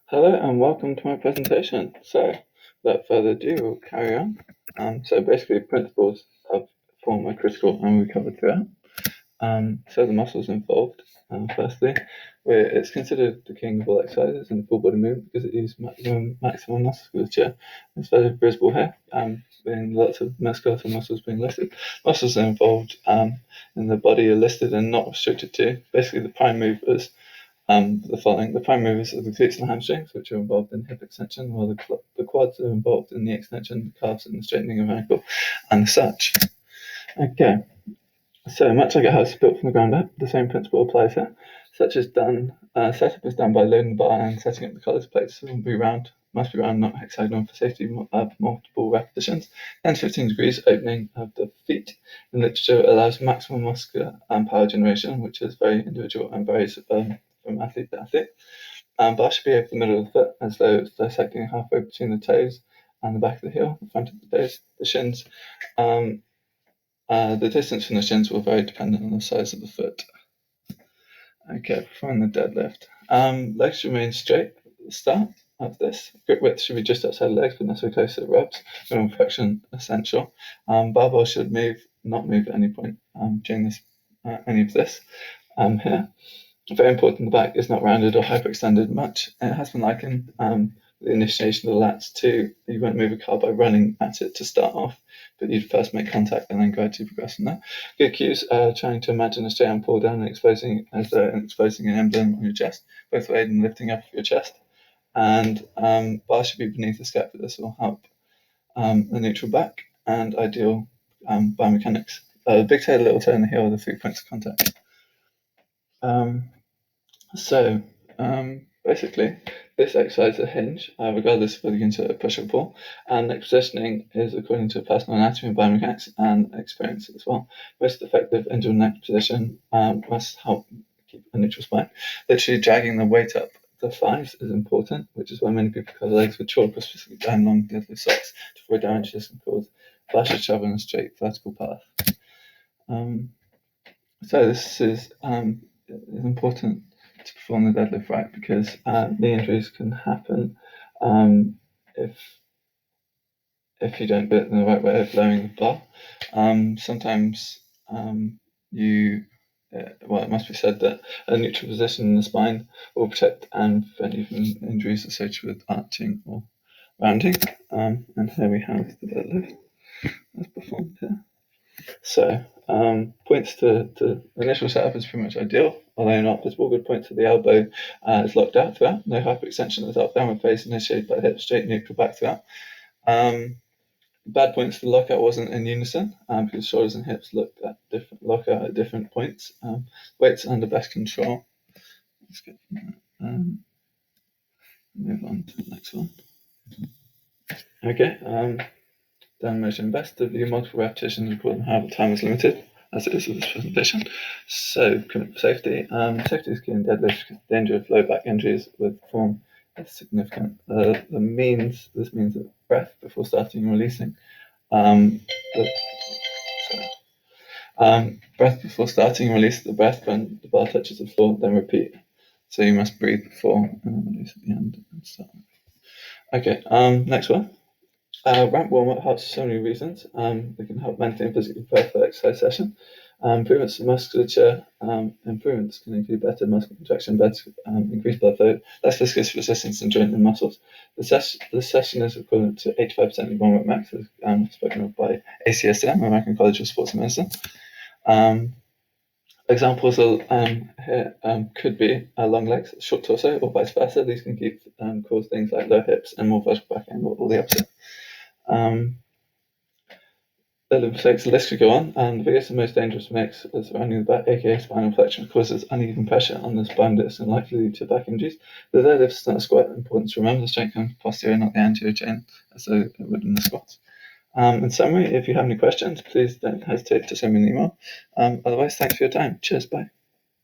Hello and welcome to my presentation. So, without further ado, we'll carry on. So basically, principles of form are critical and we covered throughout. So the muscles involved, firstly, where it's considered the king of all exercises and full body movement because it uses maximum musculature. It's very visible here, being lots of muscular muscles being listed. Muscles involved in the body are listed and not restricted to. Basically, the prime movers the following. The prime movers are the glutes and hamstrings, which are involved in hip extension, while the quads are involved in the extension, the calves, and the straightening of ankle, and such. Okay, so much like a house built from the ground up, the same principle applies here. Setup is done by loading the bar and setting up the colors. Plates must be round, not hexagonal for safety of multiple repetitions. 10 to 15 degrees opening of the feet in literature allows maximum muscular and power generation, which is very individual and varies from athlete to athlete. Bar should be over the middle of the foot, as though it's dissecting halfway between the toes and the back of the heel, the front of the toes, the shins. The distance from the shins will vary depending on the size of the foot. Okay, performing the deadlift. Legs should remain straight at the start of this. Grip width should be just outside the legs, but not so close to the ribs. Minimum flexion essential. Barbell should not move at any point during any of this here. Very important, the back is not rounded or hyperextended much. It has been likened the initiation of the lats to you won't move a car by running at it to start off, but you'd first make contact and then gradually progress from there. Good cues are trying to imagine a straight arm pull down and exposing an emblem on your chest, both aid in lifting up your chest. And bar should be beneath the scapula. This will help the neutral back and ideal biomechanics. Big toe, little toe, and the heel are the 3 points of contact. Basically, this exercise is a hinge, regardless of whether you consider it push or pull, and neck positioning is according to personal anatomy, biomechanics, and experience as well. Most effective angel neck position must help keep a neutral spine. Literally dragging the weight up the thighs is important, which is why many people cover legs with chalk or specifically down long deadlift socks to avoid damage this can cause. Flash each other in a straight vertical path. This is important to perform the deadlift right because knee injuries can happen if you don't do it in the right way of lowering the bar. Sometimes it must be said that a neutral position in the spine will protect and prevent even injuries associated with arching or rounding. And here we have the deadlift as performed here. So, points to initial setup is pretty much ideal, although not visible. Good point to the elbow is locked out throughout. No hyperextension of the top downward face initiated by the hip, straight neutral back throughout. Bad points, the lockout wasn't in unison because shoulders and hips look at different points. Weights under best control. Let's get move on to the next one. Okay. Then measuring best to view multiple repetitions according to how the time is limited, as it is with this presentation. So, safety. Safety is key in deadlift because the danger of low back injuries with form is significant. This means that breath before starting and releasing. Breath before starting and release the breath when the bar touches the floor, then repeat. So you must breathe before and then release at the end and start. Okay, next one. Ramp warm-up helps for so many reasons. They can help mentally and physically prepare for the exercise session. Improvements in musculature. Improvements can include better muscle contraction, increased blood flow, less viscous resistance in joint and muscles. The session is equivalent to 85% of warm-up max, as spoken of by ACSM, American College of Sports Medicine. Examples here could be long legs, short torso, or vice versa. These can cause things like low hips and more vertical back angle, or the opposite. The mistakes, the list could go on, and the biggest and most dangerous mix is surrounding the back, aka spinal flexion, causes uneven pressure on the spine disc and likely lead to back injuries. The deadlift is not a squat. Important to remember the strength comes posterior, not the anterior chain, as though it would in the squats. In summary, if you have any questions, please don't hesitate to send me an email. Otherwise, thanks for your time. Cheers, bye.